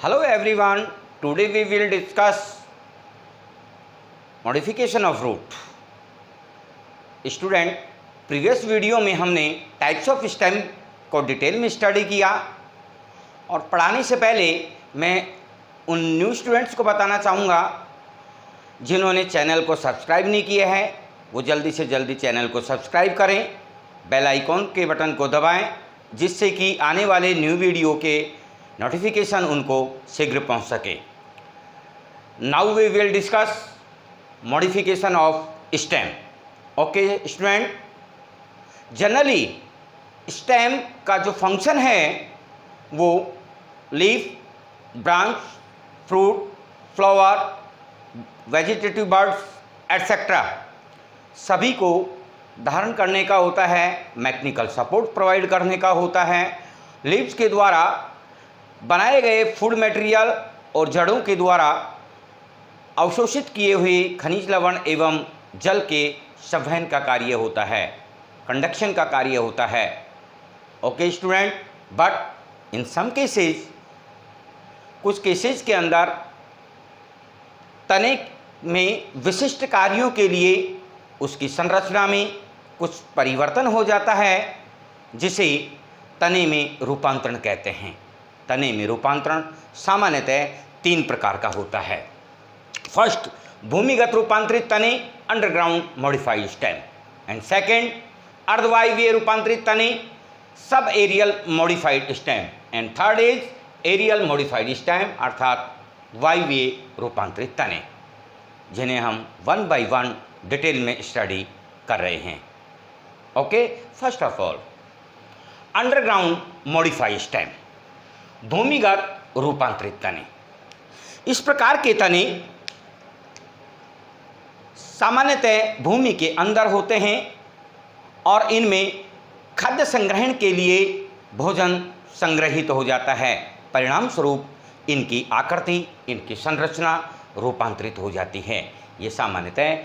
Hello everyone, today we will discuss modification of root. Student, previous video में हमने types of stem को detail में study किया और पढ़ाने से पहले मैं उन न्यू स्टूडेंट्स को बताना चाहूँगा जिन्होंने चैनल को सब्सक्राइब नहीं किया है वो जल्दी से जल्दी चैनल को सब्सक्राइब करें, बेल आइकॉन के बटन को दबाएं जिससे कि आने वाले न्यू वीडियो के नोटिफिकेशन उनको शीघ्र पहुंच सके। Now we will discuss modification of stem. Okay student, generally stem का जो फंक्शन है वो leaf, branch, fruit, flower, vegetative buds etcetera सभी को धारण करने का होता है, मैकेनिकल सपोर्ट प्रोवाइड करने का होता है, लीव्स के द्वारा बनाए गए फूड मटेरियल और जड़ों के द्वारा अवशोषित किए हुए खनिज लवण एवं जल के संवहन का कार्य होता है, कंडक्शन का कार्य होता है। Okay student, but in some cases, कुछ केसेस के अंदर तने में विशिष्ट कार्यों के लिए उसकी संरचना में कुछ परिवर्तन हो जाता है जिसे तने में रूपांतरण कहते हैं। तने में रूपांतरण सामान्यतः 3 प्रकार का होता है। फर्स्ट, भूमिगत रूपांतरित तने, underground modified stem, and second, अर्धवायवीय रूपांतरित तने, sub aerial modified stem, and third is aerial modified stem अर्थात वायवीय रूपांतरित तने, जिन्हें हम 1 बाय 1 डिटेल में स्टडी कर रहे हैं। Okay, first of all underground modified stem, भूमिगत रूपांतरित तने। इस प्रकार के तने सामान्यतः भूमि के अंदर होते हैं और इनमें खाद्य संग्रहण के लिए भोजन संग्रहित हो जाता है। परिणाम स्वरूप इनकी आकृति, इनकी संरचना रूपांतरित हो जाती है। ये सामान्यतः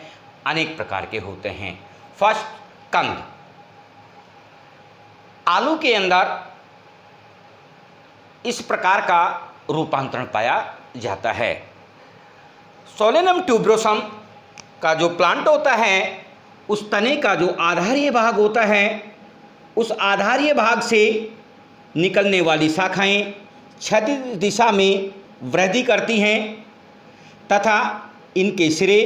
अनेक प्रकार के होते हैं। फर्स्ट, कंद। आलू के अंदर इस प्रकार का रूपांतरण पाया जाता है। सोलेनम ट्यूबरोसम का जो प्लांट होता है उस तने का जो आधारीय भाग होता है उस आधारीय भाग से निकलने वाली शाखाएं क्षैतिज दिशा में वृद्धि करती हैं तथा इनके सिरे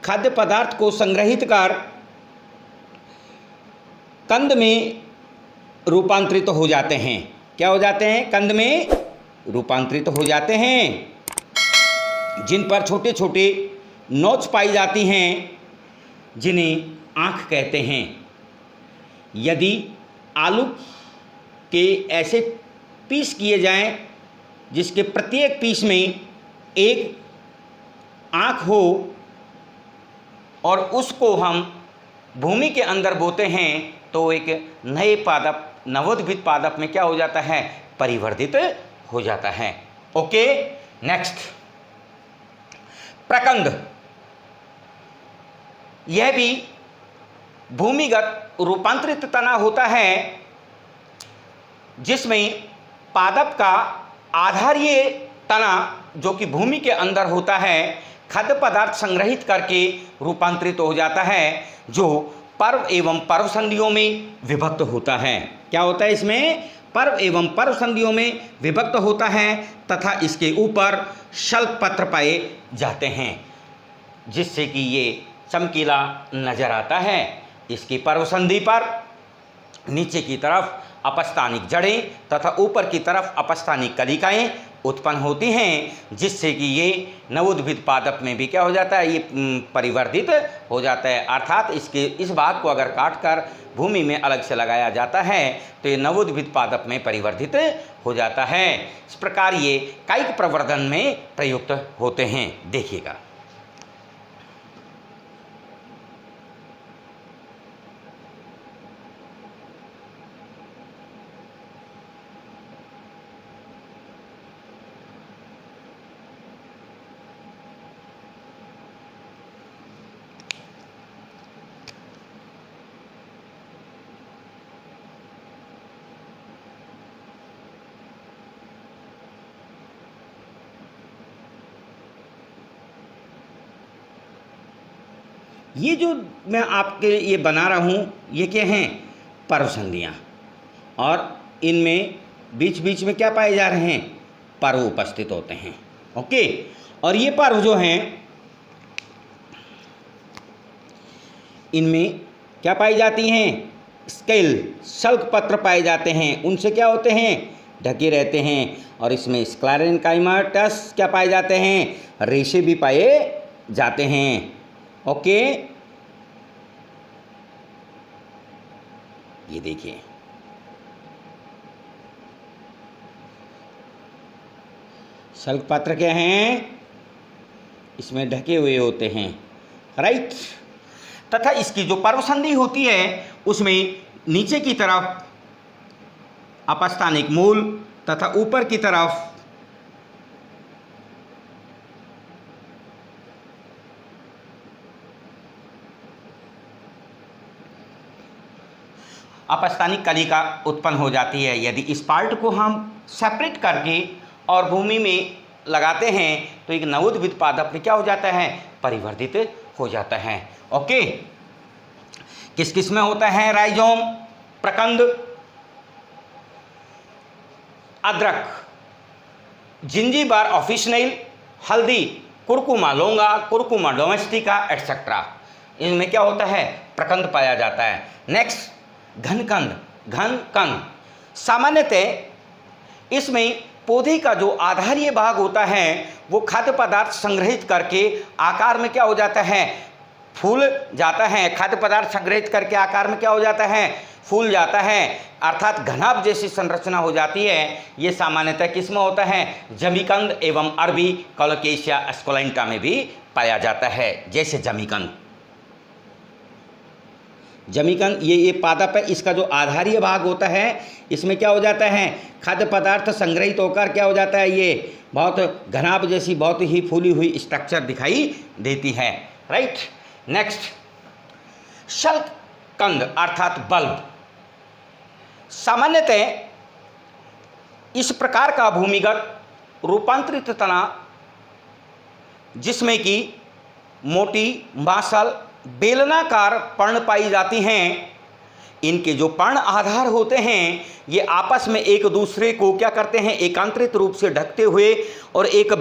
खाद्य पदार्थ को संग्रहित कर कंद में रूपांतरित हो जाते हैं। क्या हो जाते हैं? कंद में रूपांतरित हो जाते हैं, जिन पर छोटे छोटे नोच पाई जाती हैं जिन्हें आँख कहते हैं। यदि आलू के ऐसे पीस किए जाएं जिसके प्रत्येक पीस में एक आँख हो और उसको हम भूमि के अंदर बोते हैं तो एक नए पादप, नवोद्भिद पादप में क्या हो जाता है? परिवर्तित हो जाता है। ओके, नेक्स्ट, प्रकंद। यह भी भूमिगत रूपांतरित तना होता है जिसमें पादप का आधारीय तना जो कि भूमि के अंदर होता है खाद्य पदार्थ संग्रहित करके रूपांतरित हो जाता है, जो पर्व एवं पर्व संधियों में विभक्त होता है। क्या होता है इसमें? पर्व एवं पर्व संधियों में विभक्त होता है तथा इसके ऊपर शल्क पत्र पाए जाते हैं जिससे कि ये चमकीला नजर आता है। इसकी पर्व संधि पर नीचे की तरफ अपस्थानिक जड़ें तथा ऊपर की तरफ अपस्थानिक कलिकाएं उत्पन्न होती हैं जिससे कि ये नवोद्भिद पादप में भी क्या हो जाता है? ये परिवर्तित हो जाता है। अर्थात इसके इस भाग को अगर काट कर भूमि में अलग से लगाया जाता है तो ये नवोद्भिद पादप में परिवर्तित हो जाता है। इस प्रकार ये कायिक प्रवर्धन में प्रयुक्त होते हैं। देखिएगा, ये जो मैं आपके लिए बना रहा हूँ ये क्या हैं, पर्व संधियाँ, और इनमें बीच बीच में क्या पाए जा रहे हैं, पर्व उपस्थित होते हैं। ओके, और ये पर्व जो हैं इनमें क्या पाई जाती हैं, स्केल शल्क पत्र पाए जाते हैं, उनसे क्या होते हैं, ढके रहते हैं। और इसमें स्क्लेरेन्काइमाटस क्या पाए जाते हैं, रेशे भी पाए जाते हैं। ओके, ये देखिए शल्क पत्र क्या हैं, इसमें ढके हुए होते हैं, राइट। तथा इसकी जो पर्व संधि होती है उसमें नीचे की तरफ अपस्थानिक मूल तथा ऊपर की तरफ अपस्थानिक कलिका उत्पन्न हो जाती है। यदि इस पार्ट को हम सेपरेट करके और भूमि में लगाते हैं तो एक नवोद्भिद पादप में क्या हो जाता है, परिवर्तित हो जाता है। ओके, किस किस में होता है, राइजोम, प्रकंद, अदरक, जिंजीबार ऑफिशिनल, हल्दी, कुरकुमा लौंगा, कुरकुमा डोमेस्टिका एटसेट्रा, इनमें क्या होता है, प्रकंद पाया जाता है। नेक्स्ट घनकंद, घनकंद सामान्यतः इसमें पौधे का जो आधारीय भाग होता है वो खाद्य पदार्थ संग्रहित करके आकार में क्या हो जाता है, फूल जाता है। खाद्य पदार्थ संग्रहित करके आकार में क्या हो जाता है, फूल जाता है, अर्थात घनाभ जैसी संरचना हो जाती है। ये सामान्यतः किसमें होता है, जमीकंद एवं अरबी कोलोकेशिया एस्कुलेंटा में भी पाया जाता है। जैसे जमीकंद, जमीकंद ये पादप है, इसका जो आधारीय भाग होता है इसमें क्या हो जाता है, खाद्य पदार्थ संग्रहित होकर क्या हो जाता है, ये बहुत घनाभ जैसी बहुत ही फूली हुई स्ट्रक्चर दिखाई देती है, राइट। नेक्स्ट शल्क कंद अर्थात बल्ब, सामान्यतः इस प्रकार का भूमिगत रूपांतरित तना जिसमें कि मोटी मांसल बेलनाकार पर्ण पाई जाती हैं, इनके जो पर्ण आधार होते हैं ये आपस में एक दूसरे को क्या करते हैं, एकांतरित रूप से ढकते हुए और एक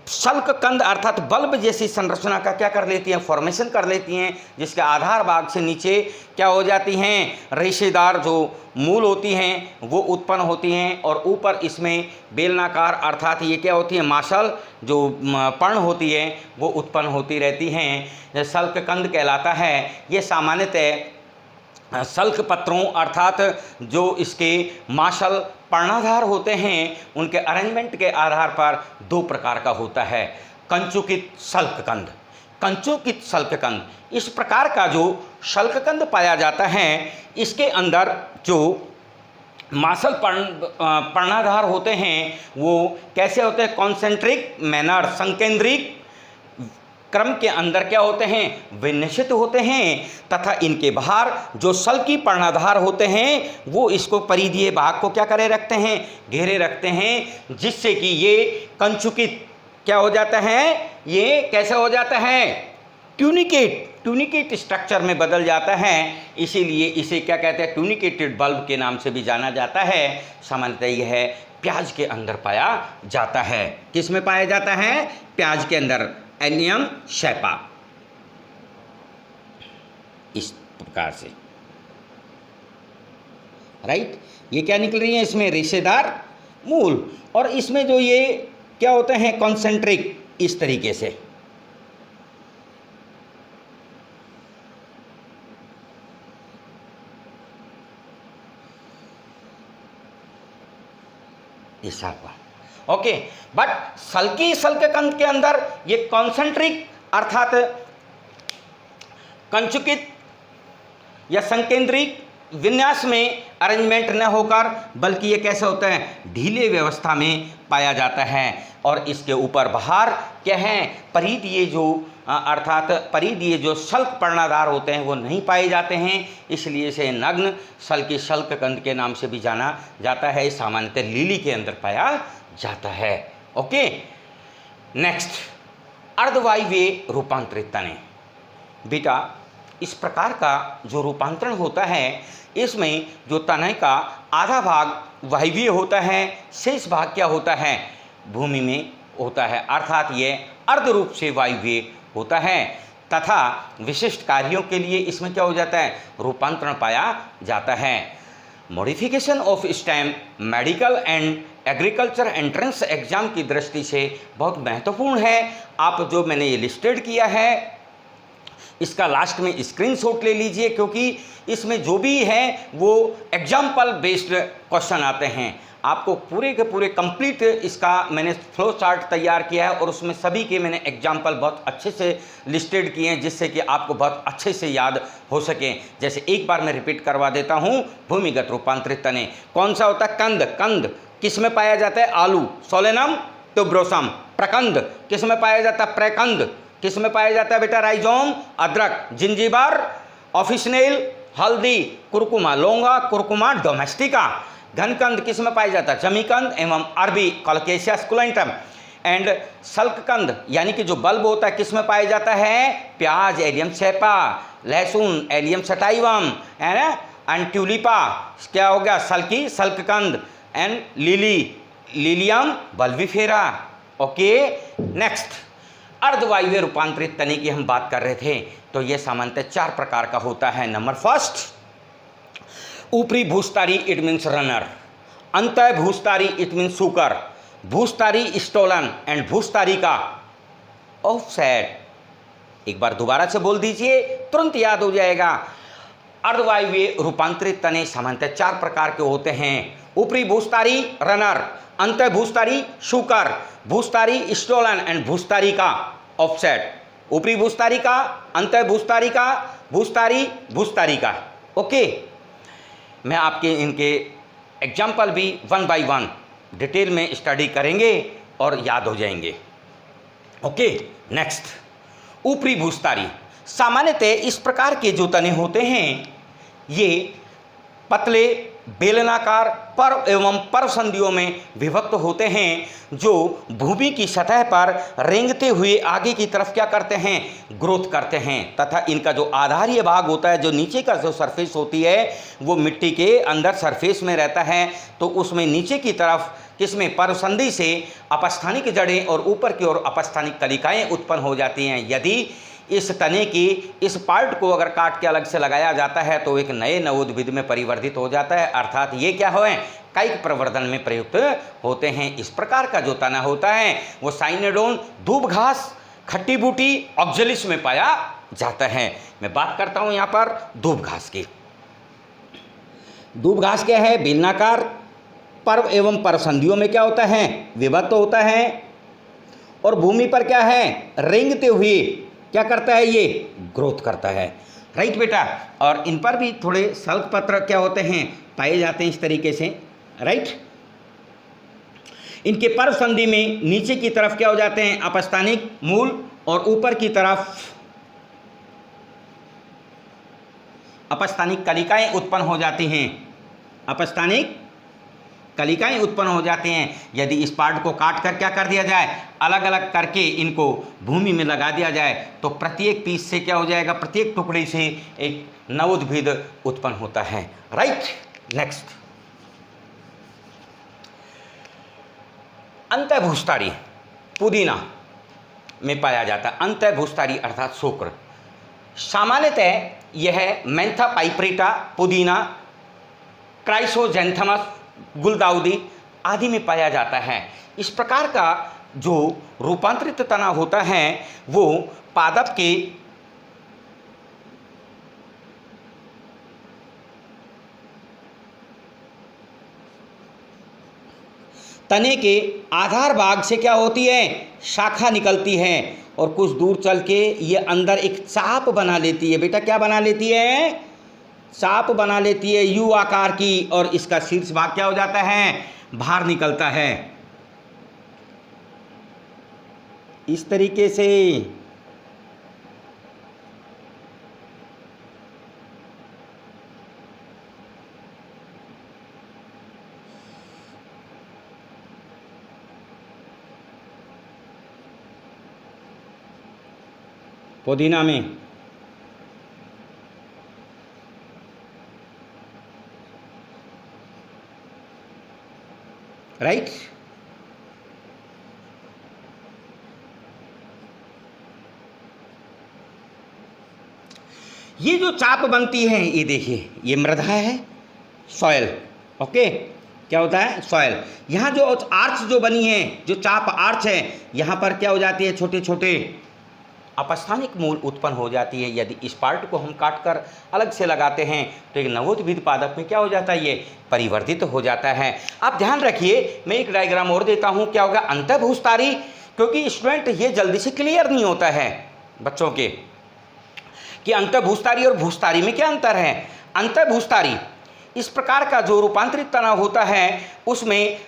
शल्क कंद अर्थात बल्ब जैसी संरचना का क्या कर लेती हैं, फॉर्मेशन कर लेती हैं, जिसके आधार भाग से नीचे क्या हो जाती हैं, रेशेदार जो मूल होती हैं वो उत्पन्न होती हैं, और ऊपर इसमें बेलनाकार अर्थात ये क्या होती है, मासल जो पर्ण होती है वो उत्पन्न होती रहती हैं, शल्क कंद कहलाता है। ये सामान्यतः शल्क पत्रों अर्थात जो इसके मासल पर्णाधार होते हैं उनके अरेंजमेंट के आधार पर दो प्रकार का होता है, कंचुकित शल्ककंद, कंचुकित शल्ककंद। इस प्रकार का जो शल्ककंद पाया जाता है इसके अंदर जो मासल पर्णाधार होते हैं वो कैसे होते हैं, कॉन्सेंट्रिक मैनर, संकेंद्रिक क्रम के अंदर क्या होते हैं, विन्यासित होते हैं, तथा इनके बाहर जो शल्की पर्णाधार होते हैं वो इसको परिधीय भाग को क्या करे रखते हैं, घेरे रखते हैं, जिससे कि ये कंचुकित क्या हो जाता है, ये कैसे हो जाता है, ट्यूनिकेट स्ट्रक्चर में बदल जाता है। इसीलिए इसे क्या कहते हैं, ट्यूनिकेटेड बल्ब के नाम से भी जाना जाता है। सामान्यतः यह है प्याज के अंदर पाया जाता है। किस में पाया जाता है, प्याज के अंदर, एलियम शैपा, इस प्रकार से, राइट। ये क्या निकल रही है, इसमें रेशेदार मूल, और इसमें जो ये क्या होते हैं, कॉन्सेंट्रिक, इस तरीके से। ओके, बट शल्की शल्ककंद के अंदर ये कॉन्सेंट्रिक अर्थात कंचुकित या संकेंद्रिक विन्यास में अरेंजमेंट न होकर बल्कि ये कैसे होता है, ढीले व्यवस्था में पाया जाता है। और इसके ऊपर बाहर क्या है, परिधीय जो अर्थात परिधीय जो शल्क पर्णाधार होते हैं वो नहीं पाए जाते हैं, इसलिए इसे नग्न शल्की शल्ककंद के नाम से भी जाना जाता है। सामान्यतः लिली के अंदर पाया जाता है। ओके, नेक्स्ट अर्धवायवीय रूपांतरित तने। बेटा इस प्रकार का जो रूपांतरण होता है, इसमें जो तनय का आधा भाग वायवीय होता है, शेष भाग क्या होता है, भूमि में होता है, अर्थात ये अर्ध रूप से वायवीय होता है तथा विशिष्ट कार्यों के लिए इसमें क्या हो जाता है, रूपांतरण पाया जाता है। Modification of stem medical and agriculture entrance exam की दृष्टि से बहुत महत्वपूर्ण है। आप जो मैंने ये लिस्टेड किया है इसका लास्ट में स्क्रीनशॉट ले लीजिए, क्योंकि इसमें जो भी है वो एग्जाम्पल बेस्ड क्वेश्चन आते हैं। आपको पूरे के पूरे कंप्लीट इसका मैंने फ्लो चार्ट तैयार किया है और उसमें सभी के मैंने एग्जाम्पल बहुत अच्छे से लिस्टेड किए हैं, जिससे कि आपको बहुत अच्छे से याद हो सके। जैसे एक बार मैं रिपीट करवा देता हूँ, भूमिगत रूपांतरित तने कौन सा होता है, कंद, कंद किस में पाया जाता है, आलू, सोलेनम ट्यूबरोसम। प्रकंद किस में पाया जाता है, प्रकंद किस में पाया जाता है बेटा, राइजोम, अदरक, जिंजीबर, ऑफिसनेल, हल्दी, कुरकुमा, लौंगा, कुरकुमा डोमेस्टिका। घनकंद किस में पाया जाता है, जमीकंद एवं अरबी, कोलोकेशिया स्कुलेंटम। एंड सल्ककंद यानी कि जो बल्ब होता है किस में पाया जाता है, प्याज, एलियम सेपा, लहसुन, एलियम सटाइवम, है ना, एंड ट्यूलिपा क्या हो गया, सल्की, सल्ककंद, and lily, Lilium bulbifera. Okay, next अर्धवायवीय रूपांतरित तने की हम बात कर रहे थे, तो यह सामान्यतः 4 प्रकार का होता है। नंबर फर्स्ट, ऊपरी भूस्तारी, इट मीन्स रनर। अंतः भूस्तारी, इट मीन्स सुकर। भूस्तारी स्टोलन एंड भूस्तारी का ऑफसेट। एक बार दोबारा से बोल दीजिए, तुरंत याद हो जाएगा। अर्धवायवीय रूपांतरित तने सामान्यतः 4 प्रकार के होते हैं। ऊपरी भूस्तारी रनर, अंतः भूस्तारी शूकर, भूस्तारी स्टोलन एंड भूस्तारी का ऑफसेट। ऊपरी भूस्तारी का, अंतः भूस्तारी का, भूस्तारी भूस्तारी का। ओके, मैं आपके इनके एग्जाम्पल भी 1 बाय 1 डिटेल में स्टडी करेंगे और याद हो जाएंगे। ओके, नेक्स्ट, ऊपरी भूस्तारी सामान्यतः इस प्रकार के जो तने होते हैं ये पतले बेलनाकार पर्व एवं पर्व संधियों में विभक्त होते हैं, जो भूमि की सतह पर रेंगते हुए आगे की तरफ क्या करते हैं, ग्रोथ करते हैं तथा इनका जो आधारीय भाग होता है, जो नीचे का जो सरफेस होती है वो मिट्टी के अंदर सरफेस में रहता है, तो उसमें नीचे की तरफ किसमें, पर्व संधि से अपस्थानिक जड़ें और ऊपर की ओर अपस्थानिक कलिकाएं उत्पन्न हो जाती हैं। यदि इस तने की इस पार्ट को अगर काट के अलग से लगाया जाता है तो एक नए नवोद्भिद में परिवर्तित हो जाता है, अर्थात ये क्या है, कायिक प्रवर्धन में प्रयुक्त होते हैं। इस प्रकार का जो तना होता है वो साइनेडोन, दूब घास, खट्टी बूटी, ऑक्जेलिस में पाया जाता है। मैं बात करता हूँ यहाँ पर दूब घास की। दूब घास क्या है, बेलनाकार पर्व एवं परसंधियों में क्या होता है, विभक्त होता है और भूमि पर क्या है, रेंगते हुए क्या करता है, ये ग्रोथ करता है। राइट बेटा, और इन पर भी थोड़े सल्क पत्र क्या होते हैं, पाए जाते हैं इस तरीके से। राइट, इनके पर्व संधि में नीचे की तरफ क्या हो जाते हैं, अपस्थानिक मूल और ऊपर की तरफ अपस्थानिक कलिकाएं उत्पन्न हो जाती हैं। अपस्थानिक कलिकाएं उत्पन्न हो जाते हैं। यदि इस पार्ट को काट कर क्या कर दिया जाए, अलग अलग करके इनको भूमि में लगा दिया जाए तो प्रत्येक पीस से क्या हो जाएगा, प्रत्येक टुकड़े से एक नवोद्भिद उत्पन्न होता है। राइट, नेक्स्ट, अंतःभूस्तारी पुदीना में पाया जाता है। अंतःभूस्तारी अर्थात शुक्र, सामान्यतः यह मेंथा पाइपरेटा, पुदीना, क्राइसोजेंथमस, गुलदाउदी आदि में पाया जाता है। इस प्रकार का जो रूपांतरित तना होता है वो पादप के तने के आधार भाग से क्या होती है, शाखा निकलती है और कुछ दूर चल के ये अंदर एक चाप बना लेती है। बेटा क्या बना लेती है, चाप बना लेती है यू आकार की, और इसका शीर्ष भाग क्या हो जाता है, बाहर निकलता है इस तरीके से। पुदीना में राइट। ये जो चाप बनती है, ये देखिए, ये मृदा है, सॉयल, ओके, क्या होता है, सॉयल। यहाँ जो आर्च जो बनी है, जो चाप आर्च है, यहाँ पर क्या हो जाती है, छोटे छोटे अपस्थानिक मूल उत्पन्न हो जाती है। यदि इस पार्ट को हम काट कर अलग से लगाते हैं तो एक नवोत्थित पादप में क्या हो जाता है, ये परिवर्तित हो जाता है। आप ध्यान रखिए, मैं एक डायग्राम और देता हूँ, क्या होगा, अंतःभूस्तारी, क्योंकि स्टूडेंट ये जल्दी से क्लियर नहीं होता है बच्चों के कि अंतःभूस्तारी और भूस्तारी में क्या अंतर है। अंतःभूस्तारी इस प्रकार का जो रूपांतरित तना होता है, उसमें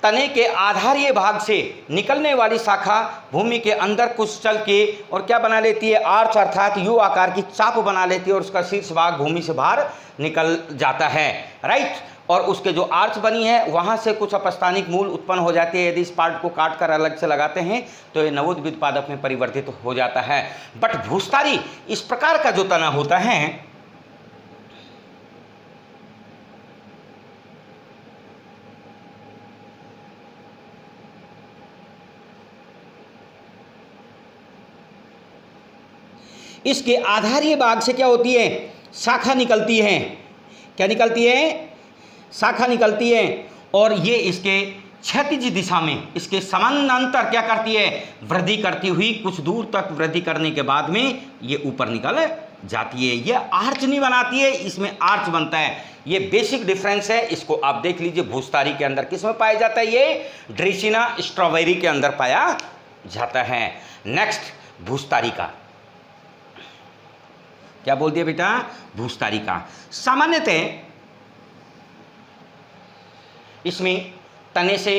तने के आधारीय भाग से निकलने वाली शाखा भूमि के अंदर कुछ चल के और क्या बना लेती है, आर्च अर्थात यू आकार की चाप बना लेती है और उसका शीर्ष भाग भूमि से बाहर निकल जाता है, राइट। और उसके जो आर्च बनी है वहाँ से कुछ अपस्थानिक मूल उत्पन्न हो जाती है। यदि इस पार्ट को काट कर अलग से लगाते हैं तो ये नवोद्भिद पादप में परिवर्तित हो जाता है। बट भूस्तारी इस प्रकार का जो तना होता है, इसके आधारीय भाग से क्या होती है, शाखा निकलती है। क्या निकलती है, शाखा निकलती है, और ये इसके क्षैतिज दिशा में इसके समानांतर क्या करती है, वृद्धि करती हुई कुछ दूर तक वृद्धि करने के बाद में ये ऊपर निकल जाती है। ये आर्च नहीं बनाती है, इसमें आर्च बनता है। ये बेसिक डिफरेंस है, इसको आप देख लीजिए। भूस्तारी के अंदर किस में पाया जाता है, ये ड्रेसिना स्ट्रॉबेरी के अंदर पाया जाता है। नेक्स्ट, भूस्तारी का क्या बोल दिया बेटा, भूस्तारी का। सामान्यतः इसमें तने से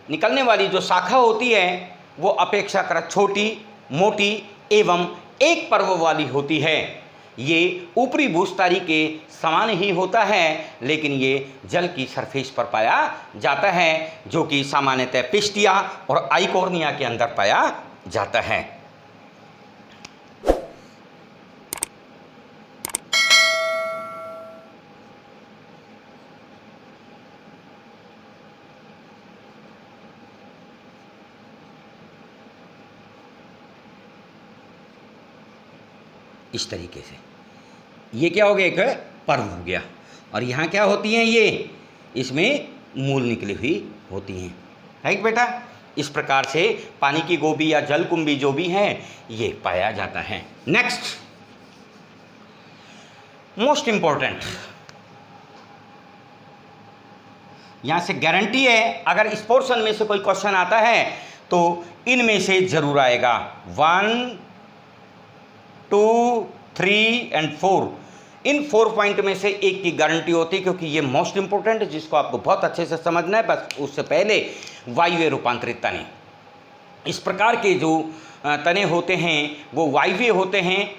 निकलने वाली जो शाखा होती है वो अपेक्षाकृत छोटी, मोटी एवं एक पर्व वाली होती है। ये ऊपरी भूस्तारी के समान ही होता है, लेकिन ये जल की सरफेस पर पाया जाता है, जो कि सामान्यतः पिस्टिया और आइकोर्निया के अंदर पाया जाता है। इस तरीके से ये क्या हो गया, एक पर्व हो गया। और यहाँ क्या होती हैं, ये इसमें मूल निकली हुई होती हैं, राइट बेटा। इस प्रकार से पानी की गोभी या जलकुंभी जो भी है ये पाया जाता है। नेक्स्ट, मोस्ट इंपॉर्टेंट, यहाँ से गारंटी है अगर इस पोर्शन में से कोई क्वेश्चन आता है तो इनमें से जरूर आएगा। 1, 2, 3 और 4, इन 4 पॉइंट में से एक की गारंटी होती है, क्योंकि ये मोस्ट इंपॉर्टेंट है, जिसको आपको बहुत अच्छे से समझना है। बस उससे पहले वायवीय रूपांतरित तने, इस प्रकार के जो तने होते हैं वो वायवीय होते हैं,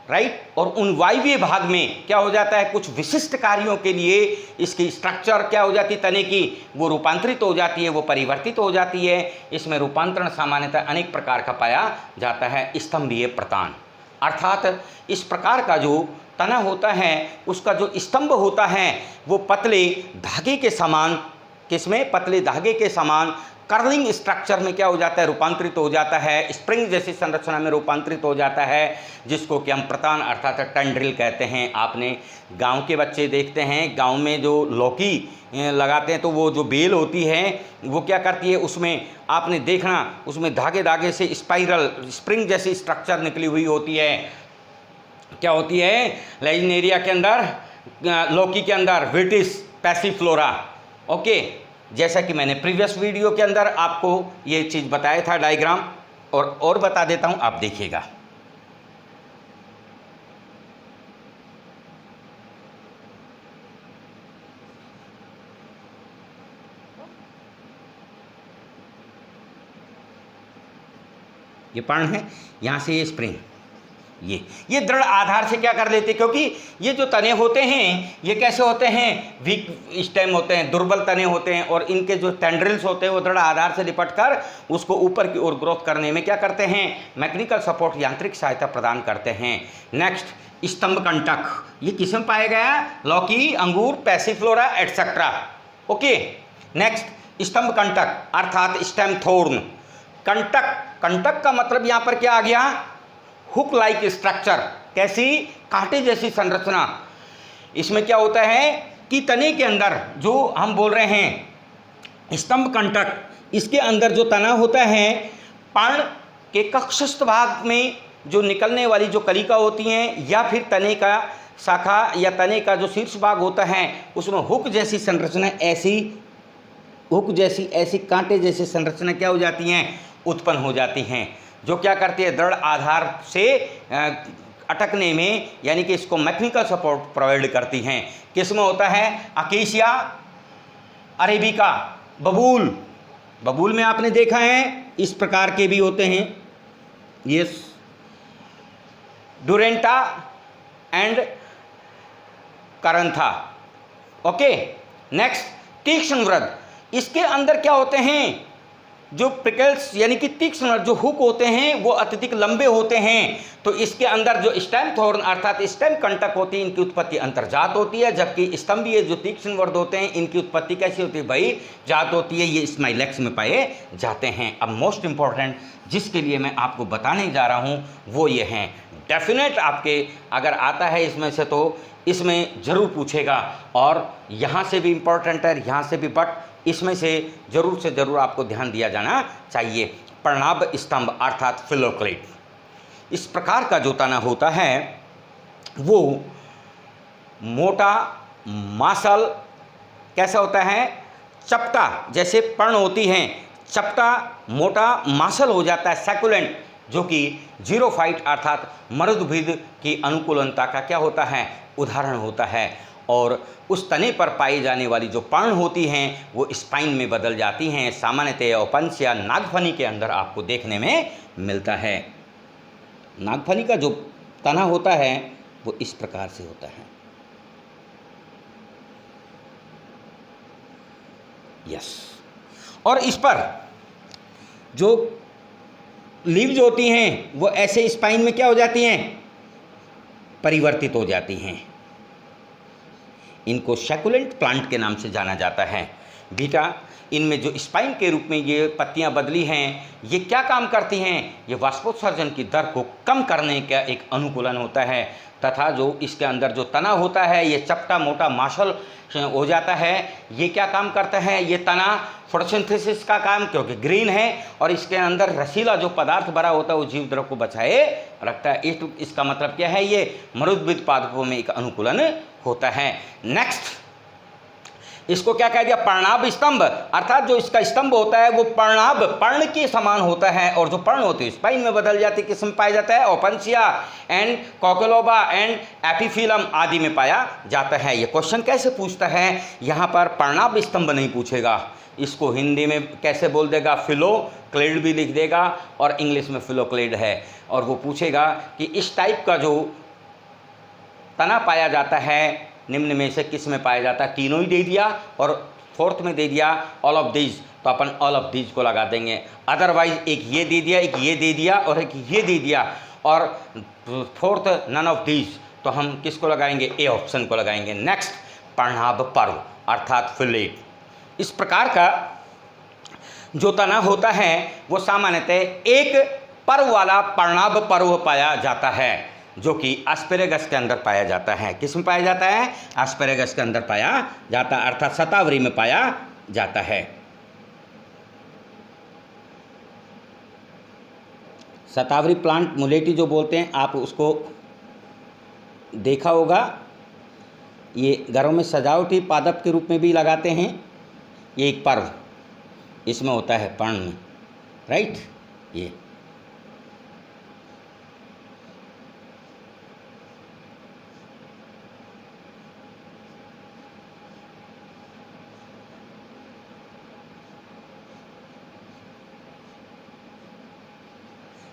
राइट। और उन वायवीय भाग में क्या हो जाता है, कुछ विशिष्ट कार्यों के लिए इसकी स्ट्रक्चर क्या हो जाती है, तने की, वो रूपांतरित हो जाती है, वो परिवर्तित हो जाती है। इसमें रूपांतरण सामान्यतः अनेक प्रकार का पाया जाता है। स्तंभीय प्रतान, अर्थात इस प्रकार का जो तना होता है उसका जो स्तंभ होता है वो पतले धागे के समान, किसमें, पतले धागे के समान कर्लिंग स्ट्रक्चर में क्या हो जाता है, रूपांतरित हो जाता है, स्प्रिंग जैसी संरचना में रूपांतरित हो जाता है, जिसको कि हम प्रतान अर्थात टेंड्रिल कहते हैं। आपने गांव के बच्चे देखते हैं, गांव में जो लौकी लगाते हैं तो वो जो बेल होती है वो क्या करती है, उसमें आपने देखना, उसमें धागे धागे से स्पाइरल स्प्रिंग जैसी स्ट्रक्चर निकली हुई होती है। क्या होती है, लेजिनेरिया के अंदर, लौकी के अंदर विटिस पैसिफ्लोरा, ओके। जैसा कि मैंने प्रीवियस वीडियो के अंदर आपको ये चीज़ बताया था डायग्राम, और बता देता हूँ, आप देखिएगा। ये पर्ण है, यहाँ से ये स्प्रिंग, ये दृढ़ आधार से क्या कर लेते, क्योंकि ये जो तने होते हैं ये कैसे होते हैं, वीक स्टेम होते हैं, दुर्बल तने होते हैं, और इनके जो टेंड्रिल्स होते हैं वो दृढ़ आधार से लिपट कर उसको ऊपर की ओर ग्रोथ करने में क्या करते हैं, मैकेनिकल सपोर्ट, यांत्रिक सहायता प्रदान करते हैं। नेक्स्ट, स्तंभ कंटक, ये किसमें पाया गया, लौकी, अंगूर, पैसिफ्लोरा एटसेट्रा, ओके। नेक्स्ट, स्तंभ कंटक अर्थात स्टेम थोर्न। कंटक, कंटक का मतलब यहाँ पर क्या आ गया, हुक लाइक स्ट्रक्चर, कैसी, कांटे जैसी संरचना। इसमें क्या होता है कि तने के अंदर जो हम बोल रहे हैं स्तंभ कंटक, इसके अंदर जो तना होता है, पर्ण के कक्षस्थ भाग में जो निकलने वाली जो कलिका होती हैं, या फिर तने का शाखा या तने का जो शीर्ष भाग होता है, उसमें हुक जैसी संरचना, ऐसी हुक जैसी, ऐसी कांटे जैसी संरचना क्या हो जाती हैं, उत्पन्न हो जाती हैं, जो क्या करती है, दृढ़ आधार से अटकने में, यानी कि इसको मैकेनिकल सपोर्ट प्रोवाइड करती हैं। किसमें होता है, अकेशिया अरेबिका, बबूल, बबूल में आपने देखा है इस प्रकार के भी होते हैं, यस, डुरेंटा एंड करंथा। ओके, नेक्स्ट, तीक्ष्ण व्रत। इसके अंदर क्या होते हैं, जो प्रिकल्स यानी कि तीक्ष्ण जो हुक होते हैं वो अत्यधिक लंबे होते हैं। तो इसके अंदर जो स्टेम थोर्न अर्थात स्टेम कंटक होती है, इनकी उत्पत्ति अंतर्जात होती है, जबकि स्तंभीय जो तीक्ष्ण वर्द होते हैं इनकी उत्पत्ति कैसी होती है भाई, जात होती है। ये स्माइलेक्स में पाए जाते हैं। अब मोस्ट इंपॉर्टेंट जिसके लिए मैं आपको बताने जा रहा हूँ वो ये हैं, डेफिनेट आपके अगर आता है इसमें से तो इसमें ज़रूर पूछेगा, और यहाँ से भी इम्पॉर्टेंट है, यहाँ से भी, बट इसमें से ज़रूर आपको ध्यान दिया जाना चाहिए। पर्णाभ स्तंभ अर्थात फिलोक्लेट, इस प्रकार का जो तना होता है वो मोटा मासल कैसा होता है, चपटा, जैसे पर्ण होती हैं, चपटा मोटा मासल हो जाता है, सैकुलेंट, जो कि जीरोफाइट अर्थात मरुदभिद की अनुकूलनता का क्या होता है, उदाहरण होता है। और उस तने पर पाई जाने वाली जो पर्ण होती हैं वो स्पाइन में बदल जाती हैं। सामान्यतः औपंश या नागफनी के अंदर आपको देखने में मिलता है। नागफनी का जो तना होता है वो इस प्रकार से होता है, यस। और इस पर जो लीव्स होती हैं वो ऐसे स्पाइन में क्या हो जाती हैं, परिवर्तित हो जाती हैं। इनको सैकुलेंट प्लांट के नाम से जाना जाता है। बीटा, इनमें जो स्पाइन के रूप में ये पत्तियां बदली हैं, ये क्या काम करती हैं, ये वाष्पोत्सर्जन की दर को कम करने का एक अनुकूलन होता है, तथा जो इसके अंदर जो तना होता है ये चपटा मोटा मासल हो जाता है। ये क्या काम करता है, ये तना फोटोसिंथेसिस का काम, क्योंकि ग्रीन है और इसके अंदर रसीला जो पदार्थ भरा होता है वो जीव द्रव को बचाए रखता है। इसका मतलब क्या है, ये मरुद्भिद पादपों में एक अनुकूलन होता है। नेक्स्ट, इसको क्या कह दिया, पर्णाभ स्तंभ, अर्थात जो इसका स्तंभ होता है वो पर्णाभ, पर्ण के समान होता है, और जो पर्ण होती है स्पाइन में बदल जाती है, किसमें पाया जाता है, ओपनसिया एंड कोकोलोबा एंड एपिफिलम आदि में पाया जाता है। ये क्वेश्चन कैसे पूछता है, यहाँ पर पर्णाभ स्तंभ नहीं पूछेगा, इसको हिंदी में कैसे बोल देगा, फिलोक्लेड भी लिख देगा, और इंग्लिश में फिलोक्लेड है। और वो पूछेगा कि इस टाइप का जो तना पाया जाता है निम्न में से किस में पाया जाता है, तीनों ही दे दिया, और फोर्थ में दे दिया ऑल ऑफ दीज, तो अपन ऑल ऑफ दीज को लगा देंगे। अदरवाइज एक ये दे दिया, एक ये दे दिया, और एक ये दे दिया, और फोर्थ नन ऑफ दीज, तो हम किसको लगाएंगे, ए ऑप्शन को लगाएंगे। नेक्स्ट, पर्णाभ पर्व अर्थात फिलेट। इस प्रकार का जो तना होता है वो सामान्यतः एक पर्व वाला पर्णाभ पर्व पाया जाता है, जो कि एस्पेरेगस के अंदर पाया जाता है। किस में पाया जाता है, एस्पेरेगस के अंदर पाया जाता है, अर्थात शतावरी में पाया जाता है। शतावरी प्लांट मुलेटी जो बोलते हैं, आप उसको देखा होगा, ये घरों में सजावटी पादप के रूप में भी लगाते हैं। ये एक पर्व इसमें होता है, पर्ण में, राइट। ये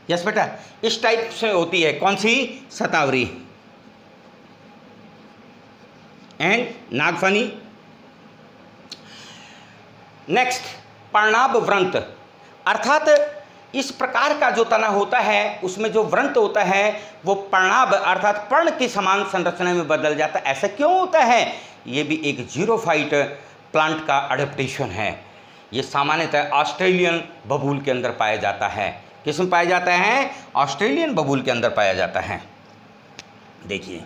यस बेटा, इस टाइप से होती है, कौन सी, शतावरी एंड नागफनी। नेक्स्ट, पर्णाभ व्रंत, अर्थात इस प्रकार का जो तना होता है उसमें जो व्रंत होता है वो पर्णाभ अर्थात पर्ण की समान संरचना में बदल जाता है। ऐसा क्यों होता है, ये भी एक जीरोफाइट प्लांट का अडेप्टेशन है। ये सामान्यतः ऑस्ट्रेलियन बबूल के अंदर पाया जाता है। किसमें पाया जाता है? ऑस्ट्रेलियन बबूल के अंदर पाया जाता है। देखिए,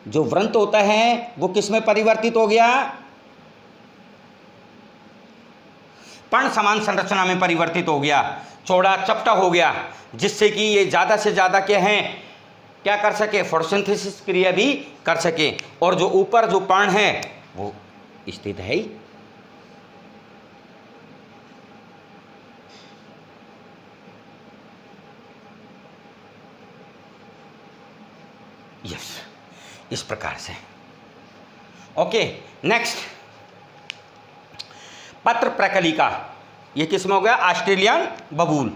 जो वृंत होता है वो किसमें परिवर्तित हो गया? पर्ण समान संरचना में परिवर्तित हो गया, चौड़ा चपटा हो गया, जिससे कि ये ज़्यादा से ज़्यादा क्या कर सके? फोटोसिंथेसिस क्रिया भी कर सके। और जो ऊपर जो पर्ण है वो स्थित है ही। यस, इस प्रकार से। ओके, नेक्स्ट, पत्र प्रकलिका। ये किसमें हो गया? ऑस्ट्रेलियन बबूल।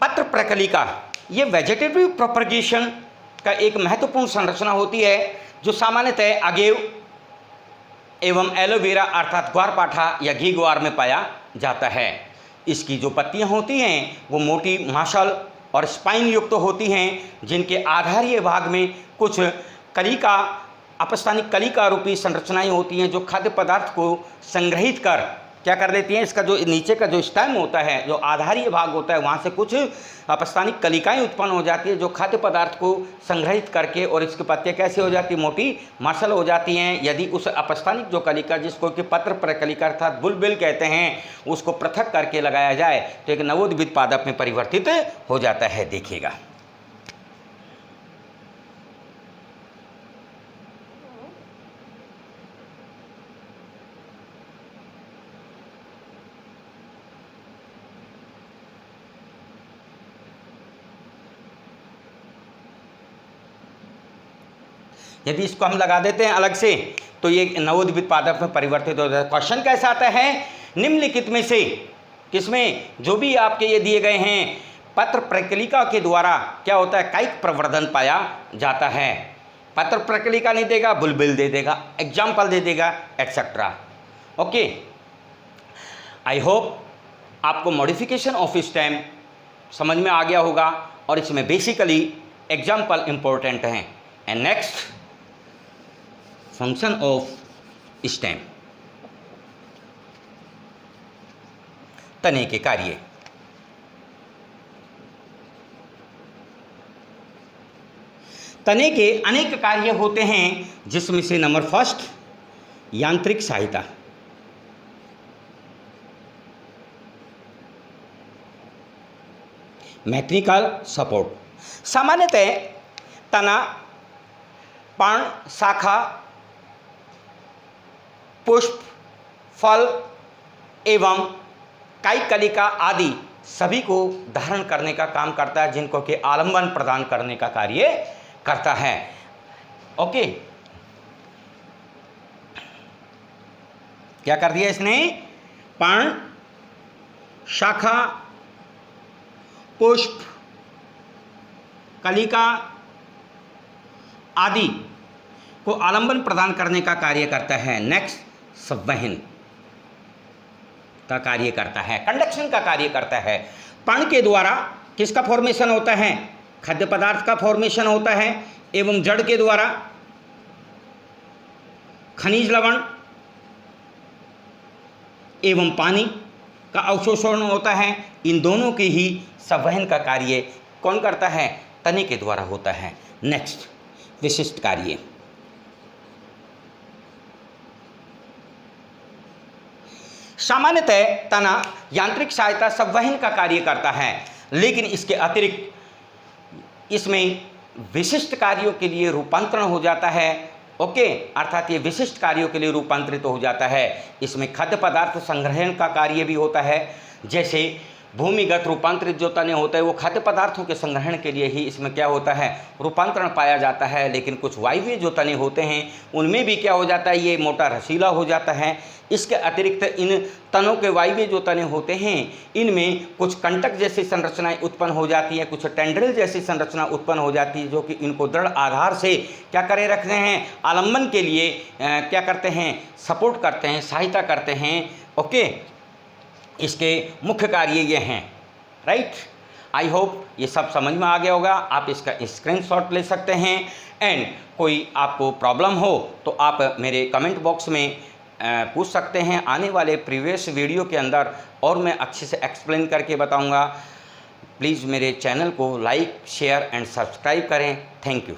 पत्र प्रकलिका ये वेजिटेटिव प्रोपगेशन का एक महत्वपूर्ण संरचना होती है, जो सामान्यतः अगेव एवं एलोवेरा अर्थात ग्वारपाठा या घी ग्वार में पाया जाता है। इसकी जो पत्तियां होती हैं वो मोटी मांसल और स्पाइन युक्त होती हैं, जिनके आधारीय भाग में कुछ कलिका, अपस्थानिक कलिका रूपी संरचनाएं होती हैं, जो खाद्य पदार्थ को संग्रहित कर क्या कर देती हैं? इसका जो नीचे का जो स्टेम होता है, जो आधारीय भाग होता है, वहाँ से कुछ अपस्थानिक कलिकाएं उत्पन्न हो जाती है, जो खाद्य पदार्थ को संग्रहित करके, और इसकी पत्तियाँ कैसे हो जाती? मोटी मांसल हो जाती हैं। यदि उस अपस्थानिक जो कलिका, जिसको कि पत्र प्रकलिका अर्थात बुलबिल कहते हैं, उसको पृथक करके लगाया जाए तो एक नवोद्भिद पादप में परिवर्तित हो जाता है। देखिएगा, यदि इसको हम लगा देते हैं अलग से तो ये नवोद्भिद पादप में परिवर्तित हो जाता है। क्वेश्चन कैसा आता है? निम्नलिखित में से किसमें जो भी आपके ये दिए गए हैं पत्र प्रकलिका के द्वारा क्या होता है? कायिक प्रवर्धन पाया जाता है। पत्र प्रकलिका नहीं देगा, बुलबिल दे देगा, एग्जाम्पल दे देगा, एटसेट्रा। ओके, आई होप आपको मॉडिफिकेशन ऑफ स्टेम समझ में आ गया होगा, और इसमें बेसिकली एग्जाम्पल इंपॉर्टेंट हैं। And next, function of stem, तने के कार्य। तने के अनेक कार्य होते हैं, जिसमें से नंबर फर्स्ट, यांत्रिक सहायता। Mechanical support. सामान्यतः तना, पर्ण, शाखा, पुष्प, फल एवं कायिक कलिका आदि सभी को धारण करने का काम करता है, जिनको कि आलंबन प्रदान करने का कार्य करता है। ओके, क्या कर दिया इसने? पर्ण, शाखा, पुष्प, कलिका आदि को आलंबन प्रदान करने का कार्य करता है। नेक्स्ट, संवहन का कार्य करता है, कंडक्शन का कार्य करता है। पर्ण के द्वारा किसका फॉर्मेशन होता है? खाद्य पदार्थ का फॉर्मेशन होता है, एवं जड़ के द्वारा खनिज लवण एवं पानी का अवशोषण होता है। इन दोनों की ही संवहन का कार्य कौन करता है? तने के द्वारा होता है। नेक्स्ट, विशिष्ट कार्य। सामान्यतः तना यांत्रिक सहायता संवहन का कार्य करता है, लेकिन इसके अतिरिक्त इसमें विशिष्ट कार्यों के लिए रूपांतरण हो जाता है। ओके, अर्थात ये विशिष्ट कार्यों के लिए रूपांतरित हो जाता है। इसमें खाद्य पदार्थ संग्रहण का कार्य भी होता है, जैसे भूमिगत रूपांतरित जो तने होते हैं वो खाद्य पदार्थों के संग्रहण के लिए ही इसमें क्या होता है? रूपांतरण पाया जाता है। लेकिन कुछ वायवीय जो तने होते हैं उनमें भी क्या हो जाता है? ये मोटा रसीला हो जाता है। इसके अतिरिक्त इन तनों के वायवीय जो तने होते हैं इनमें कुछ कंटक जैसी संरचनाएं उत्पन्न हो जाती है, कुछ टेंड्रिल जैसी संरचना उत्पन्न हो जाती है, जो कि इनको दृढ़ आधार से क्या करे रखते हैं? आलम्बन के लिए क्या करते हैं? सपोर्ट करते हैं, सहायता करते हैं। ओके, इसके मुख्य कार्य ये हैं। राइट, आई होप ये सब समझ में आ गया होगा। आप इसका स्क्रीनशॉट ले सकते हैं। एंड कोई आपको प्रॉब्लम हो तो आप मेरे कमेंट बॉक्स में पूछ सकते हैं आने वाले प्रीवियस वीडियो के अंदर, और मैं अच्छे से एक्सप्लेन करके बताऊंगा। प्लीज़ मेरे चैनल को लाइक, शेयर एंड सब्सक्राइब करें। Thank you.